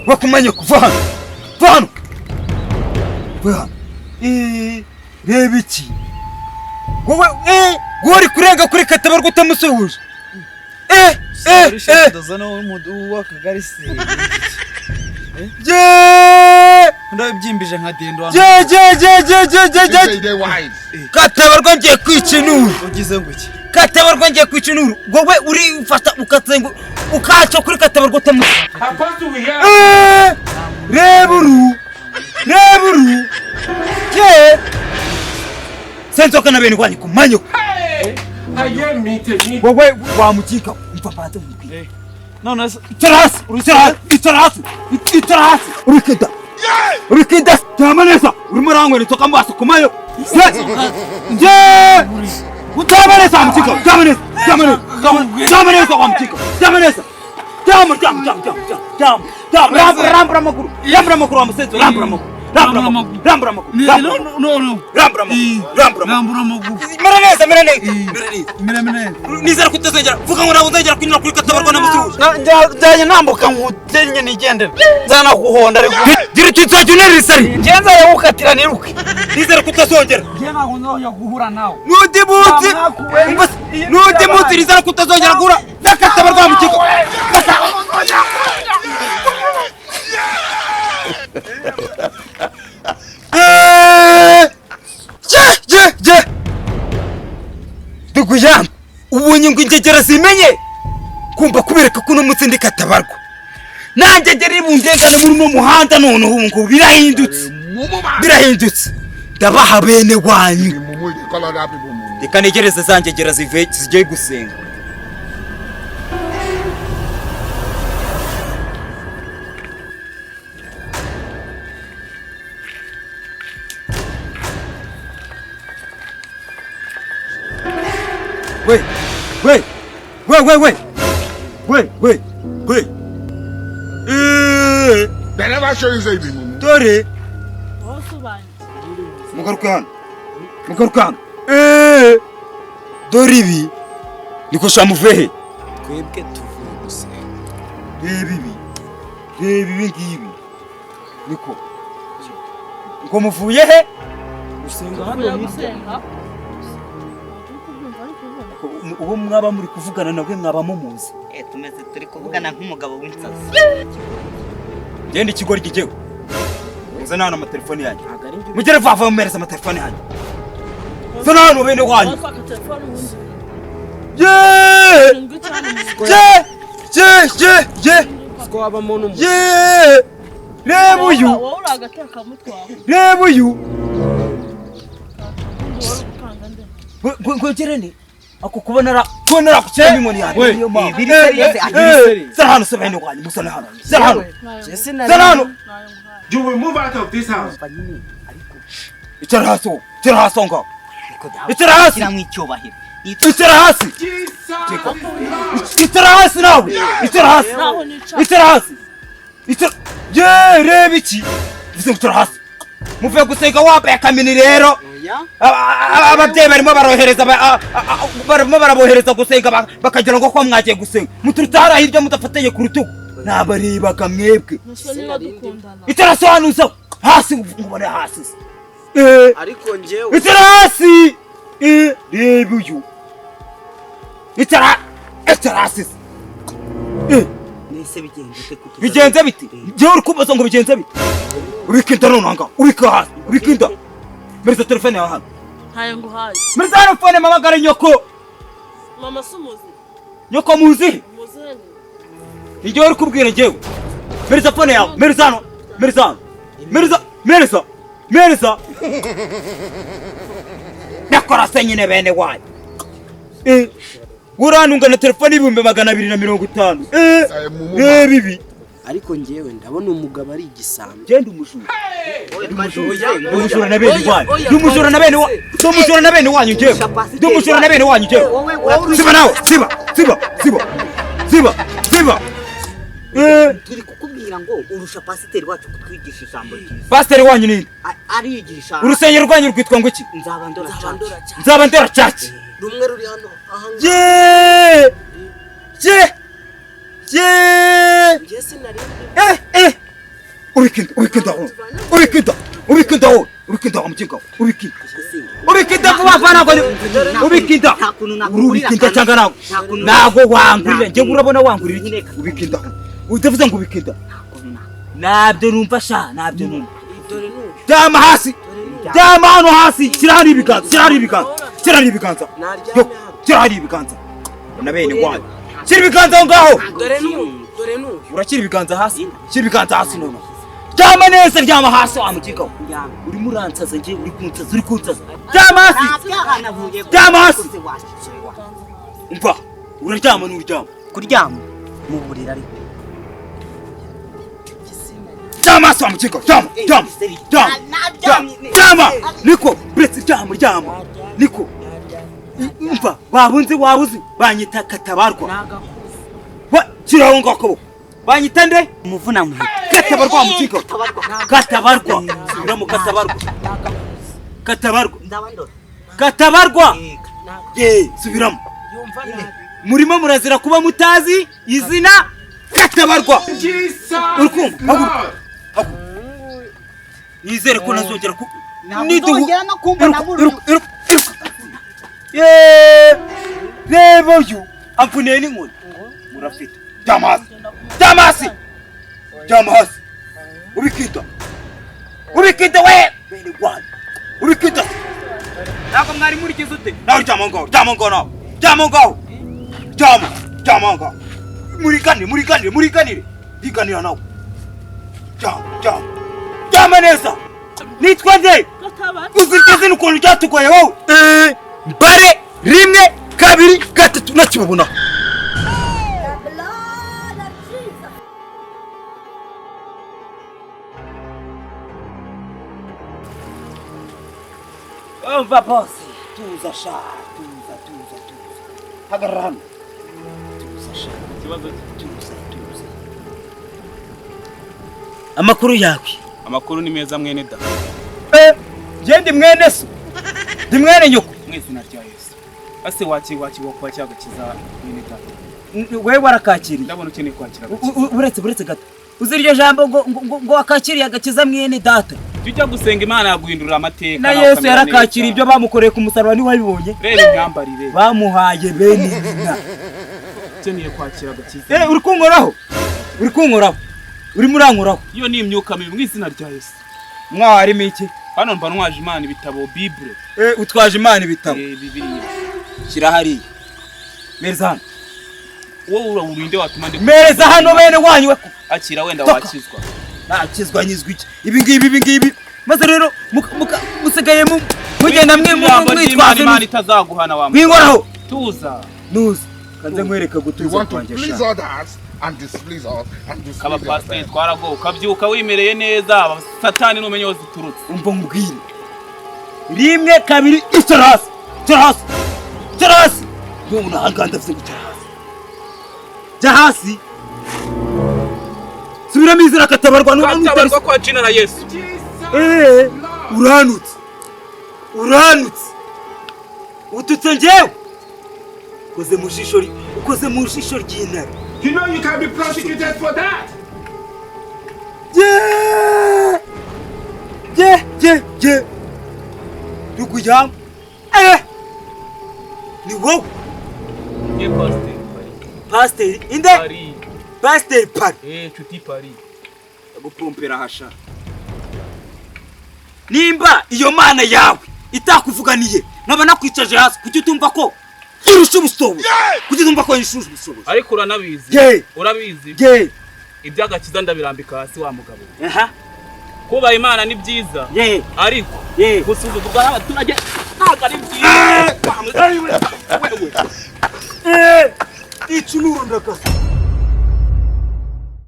wakumanya kuva hano reba iki wowe uri kurenga kuri Katabarwa utamusuhuje ndazana umudu w'akagari se ndabyimbije nka dendo Katabarwa ngiye kwicinura ugize ngo iki Katabarwa ngiye kwicinura wowe uri ufata ukatsengo ukaca kuri Katabarwa utamusuhuje reburu senzoka na bene kwani kumanyo wowe wamukika mpapata mukwi none itarasi urikida tamanesa urimo rangwe nitoka mbaso kumayo nje utamanesa mukika tamanesa wamukika tamanesa rambra makuru wa musenzo rambra makuru nizera kutazongera vuga ngo nawe uzongera kunyura kuri Katabarwa namusuhuje njye nambuka nkutenye nigendera nzana kuhonda ariko gira tutsaje unerisari ngenza yawukatira niruke nizera kutazongera ngiye ntago nzoya guhura nawe nudimutsi nizera kutazongera guhura na Katabarwa mu kigo Duguyam ubonye ngo ingegera zimenye kumva kubereka kuno mutsindi Katabarwa nanjye ngeri bungengana muri no muhanda none ubu ngo birahindutse ndabaha bene wanyu reka negereze zangegera zigiye gusenga Wait. They never show you say the moon. Dore. Mugarukan. Dore ibi. Niko shamuvehe. Twebwe tuvuye gusenga. Reba ibi ngibi. Niko. Ngo muvuye he? Gusenga hano gusenga. Uwo mwaba muri kuvugana nabwe mwaba mumuzi tumeze turi kuvugana nk'umugabo w'insazi genda ikigori gigewe muze nana amatelefone yanyu mugere vava mumereza amatelefone yanyu zana hano bene wanyu Sko aba muntu reba uyu ngogerene ako kubonera kucyami moni yanyu niyo ma zara hano se bene wanyu musana hano zara hano You will move out of this house. icara hasi ngo icara hasi nawe reba iki bize icara hasi muvuye gusenga wambaye akamini rero ababyeyi barimo barabohereza gusenga bakagira ngo ko mwagiye gusenga muturutara hirya mudafatanye ku rutugu nabarebaga mwebwe itarasobanuza hasi ngubone hasi ariko njewe itara hasi reba uyu itara hasi nese bigenze bite je uri kubaza ngo bigenze bite urikinda nonanga urika hasi urikinda mereza telefone yawe hano haye ngo haye mereza telefone mabagara nyoko mama sumuzi nyoko muzi muzeni Igihe uri kubwira ngewe mereza phone yawe mereza nakora senyine bene wayo uranunga na telefone 250 bibi ariko ngewe ndabona umugabo ari igisambo genda umujura na bene wanyu umujura na bene wanyu ngewe umujura na bene wanyu ngewe siba nawe siba turi kukubwira ngo urusha pasiteri wacu kutwigisha ijambo ryiza pasiteri wanyu ni arigisha urusengero rwanyu rwitwa ngo iki nzabandora church rumwe ruri hano je ubikinda wamukinga ubikinda vuba vuba ntabwo ubikinda urubikinda cyangwa ntabwo wangurira njye urabona wangurira iki ubikinda udavuze ngo ubikinda nabyo numva sha nabyo numva Jama hasi jama hano hasi kirahari ibiganza yo kirahari ibiganza na bene wanyu shira ibiganza aho ngaho dore nu urakira ibiganza hasi shira ibiganza hasi none jama neza ryama hasi wamukigaho uri muransaza nje uri kunsaza jama hasi umva uraryama n'uryama kuryama mu burira ariko jama hasi wamukigaho jama niko bretse jama niko umva wabuze banyita Katabarwa kiraho ngako banyita nde umuvuna muhe Katabarwa wamukigaho Katabarwa subiramo Katabarwa subiramo murimo murazira kuba mutazi izina Katabarwa urukumva nizere ko nazongera ku nidongera no kumva naburu rebo yu amfuneye n'inkoni murafite jamasi ubikita we bene Rwanda ubikita ntabwo mwari muri kizute nawe jama ngaho muriganire diganira nawe jama neza nitwa nde uzirikeze n'ukuntu cyatugoye wowe mbare 1 2 3 nakibabona umva boss tuza hagarara hano tuza sha kibazo tuza amakuru yawe amakuru ni meza mwene da ndi mwene so ndi mwene nyoko mwese narya Yesu ase wakiwa kwa cyagakiza mwene da wewe warakakiri ndabona ukeneye kwakira uretse gato uziryo jambo ngo wakakiriye agakiza mwene data tujya gusenga Imana yaguhindurira amateka na Yesu yarakakira ibyo bamukoreye ku musaraba ni wabibonye rero imyambarire bamuhaye bene nyina ukeneye kwakira agakiza uri kunkoraho uri murankoraho iyo ni imyuka mibi mwizina rya Yesu mwarimo iki hano mba ntwaje Imana ibitabo Bible utwaje Imana ibitabo Bibiliya kirahari mereza hano wowe urinde watuma ndi mereza hano bene wanyu we akira wenda wakizwa nakizwa nyizwa iki ibi ngibi maze rero musigaye mugenda mwitwaza Imana itazaguhana wa mwingoraho tuza kanze nkwereka gutuza kwanje sha and displease us and displease aba pastor twarago ukabyuka wimereye neza satani numenye wose turutse umva ngubwire 1 2 terasi yona hanganda fite jahasi subira mizira Katabarwa Katabarwa kwa jina la Yesu uranutse ututse njewe ukoze mu jisho ry'intare. You know you can be prosecuted for that. Yeah. Ndugu yangu. Ni wowe. Ye pastor. Pastor inde? Paris. Pastor Paris. Chuti Paris. Agupompera hasha. Nimba iyo mana yawe itakuvuganiye naba nakwicaje hasi kuki utumva ko irusha ubusobo kuki utumva ko irusha ubusobo ariko uranabizi urabizi ibyagakiza ndabirambika hasi wa mugabo kuba Imana ni byiza ariko gusuzugurwa n'abaturage ntabwo ari byiza icunuru ndakasa